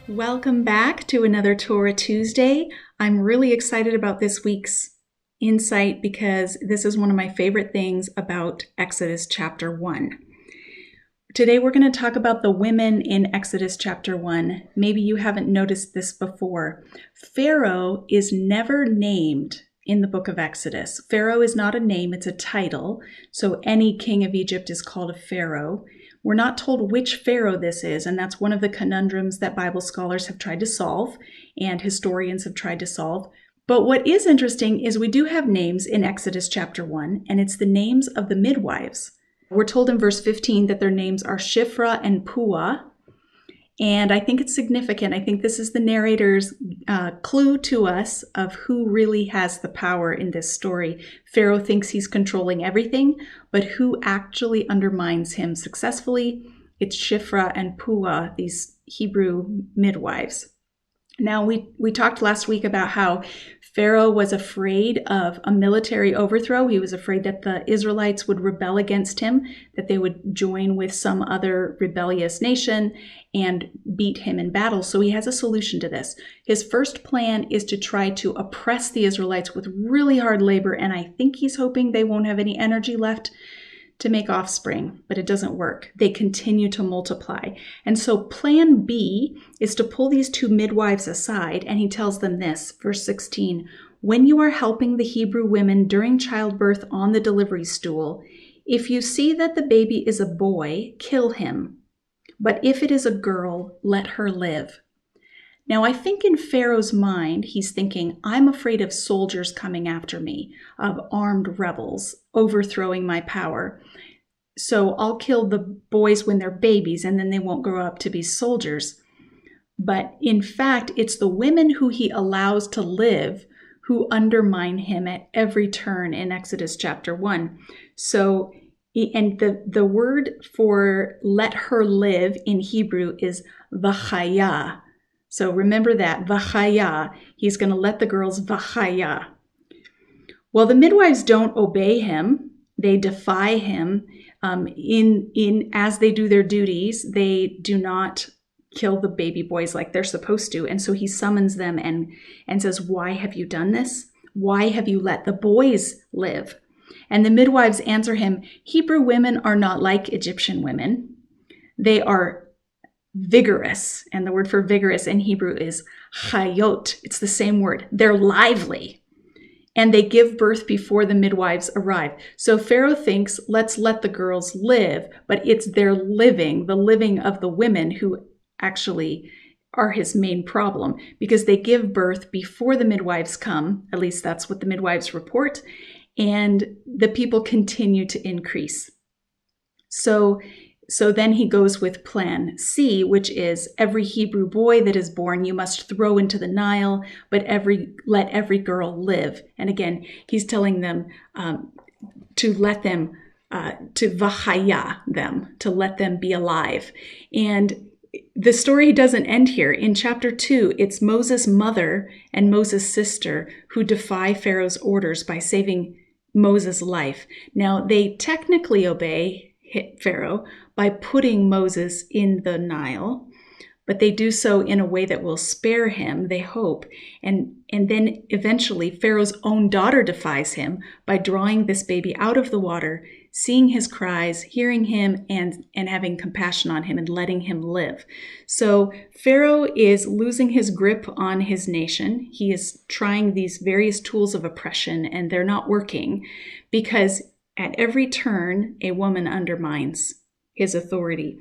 Welcome back to another Torah Tuesday. I'm really excited about this week's insight because this is one of my favorite things about Exodus chapter 1. Today we're going to talk about the women in Exodus chapter 1. Maybe you haven't noticed this before. Pharaoh is never named in the book of Exodus. Pharaoh is not a name, it's a title. So any king of Egypt is called a pharaoh. We're not told which pharaoh this is, and that's one of the conundrums that Bible scholars have tried to solve and historians have tried to solve. But what is interesting is we do have names in Exodus chapter 1, and it's the names of the midwives. We're told in verse 15 that their names are Shiphrah and Puah, and I think it's significant. I think this is the narrator's clue to us of who really has the power in this story. Pharaoh thinks he's controlling everything, but who actually undermines him successfully? It's Shiphrah and Puah, these Hebrew midwives. Now, we talked last week about how Pharaoh was afraid of a military overthrow. He was afraid that the Israelites would rebel against him, that they would join with some other rebellious nation and beat him in battle. So he has a solution to this. His first plan is to try to oppress the Israelites with really hard labor, and I think he's hoping they won't have any energy left to make offspring, but it doesn't work. They continue to multiply. And so plan B is to pull these two midwives aside, and he tells them this, verse 16, "When you are helping the Hebrew women during childbirth on the delivery stool, if you see that the baby is a boy, kill him. But if it is a girl, let her live." Now, I think in Pharaoh's mind, he's thinking, I'm afraid of soldiers coming after me, of armed rebels overthrowing my power. So I'll kill the boys when they're babies, and then they won't grow up to be soldiers. But in fact, it's the women who he allows to live who undermine him at every turn in Exodus chapter 1. So, and the word for let her live in Hebrew is vachaya. So remember that, vachaya. He's going to let the girls vachaya. Well, the midwives don't obey him. They defy him. As they do their duties, they do not kill the baby boys like they're supposed to. And so he summons them and says, "Why have you done this? Why have you let the boys live?" And the midwives answer him, "Hebrew women are not like Egyptian women. They are vigorous," and the word for vigorous in Hebrew is chayot. It's the same word. They're lively, and they give birth before the midwives arrive. So Pharaoh thinks, let's let the girls live, but it's their living, the living of the women, who actually are his main problem, because they give birth before the midwives come. At least that's what the midwives report, and the people continue to increase. So then he goes with plan C, which is every Hebrew boy that is born you must throw into the Nile, but let every girl live. And again, he's telling them to let them, to vachaya them, to let them be alive. And the story doesn't end here. In chapter 2, it's Moses' mother and Moses' sister who defy Pharaoh's orders by saving Moses' life. Now, they technically obey Pharaoh by putting Moses in the Nile, but they do so in a way that will spare him, they hope. And then eventually Pharaoh's own daughter defies him by drawing this baby out of the water, seeing his cries, hearing him, and having compassion on him and letting him live. So Pharaoh is losing his grip on his nation. He is trying these various tools of oppression, and they're not working because at every turn, a woman undermines his authority.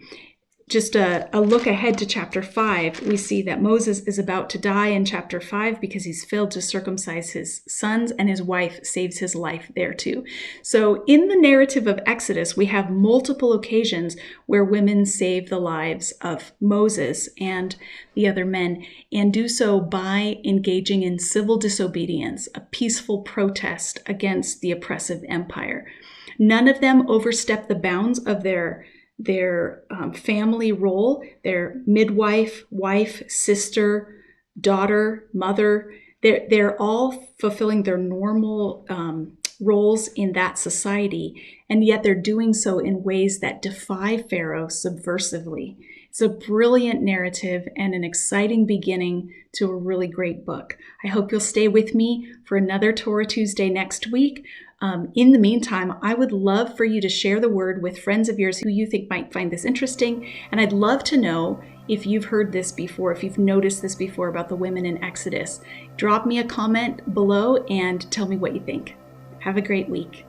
Just a look ahead to chapter 5, we see that Moses is about to die in chapter 5 because he's failed to circumcise his sons, and his wife saves his life there too. So in the narrative of Exodus, we have multiple occasions where women save the lives of Moses and the other men, and do so by engaging in civil disobedience, a peaceful protest against the oppressive empire. None of them overstep the bounds of their family role, their midwife, wife, sister, daughter, mother. They're all fulfilling their normal roles in that society, and yet they're doing so in ways that defy Pharaoh subversively. It's a brilliant narrative and an exciting beginning to a really great book. I hope you'll stay with me for another Torah Tuesday next week. In the meantime, I would love for you to share the word with friends of yours who you think might find this interesting. And I'd love to know if you've heard this before, if you've noticed this before about the women in Exodus. Drop me a comment below and tell me what you think. Have a great week.